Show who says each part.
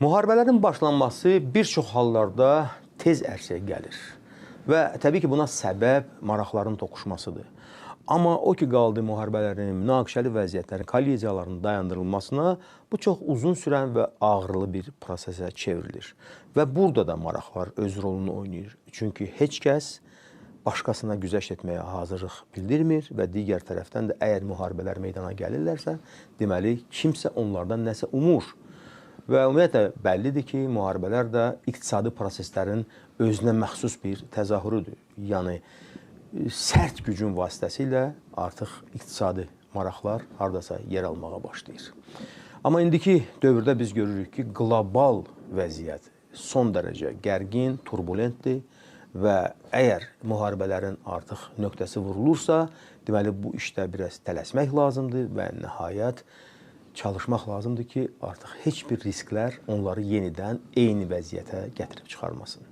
Speaker 1: Müharibələrin başlanması bir çox hallarda tez ərsəyə gəlir və təbii ki, buna səbəb maraqların toqquşmasıdır. Amma o ki, qaldı müharibələrin, münaqişəli vəziyyətlərin, kolliziyaların dayandırılmasına bu çox uzun sürən və ağrılı bir prosesə çevrilir. Və burada da maraqlar öz rolunu oynayır. Çünki heç kəs başqasına güzəşt etməyə hazırlıq bildirmir və digər tərəfdən də əgər müharibələr meydana gəlirlərsə, deməli, kimsə onlardan nəsə umur. Və ümumiyyətlə bəllidir ki, müharibələr də iqtisadi proseslərin özünə məxsus bir təzahürüdür. Yəni, sərt gücün vasitəsilə artıq iqtisadi maraqlar haradasa yer almağa başlayır. Amma indiki dövrdə biz görürük ki, qlobal vəziyyət son dərəcə gərgin, turbulentdir və əgər müharibələrin artıq nöqtəsi vurulursa, deməli, bu işdə biraz tələsmək lazımdır və nəhayət çalışmaq lazımdır ki, artıq heç bir risklər onları yenidən eyni vəziyyətə gətirib çıxarmasın.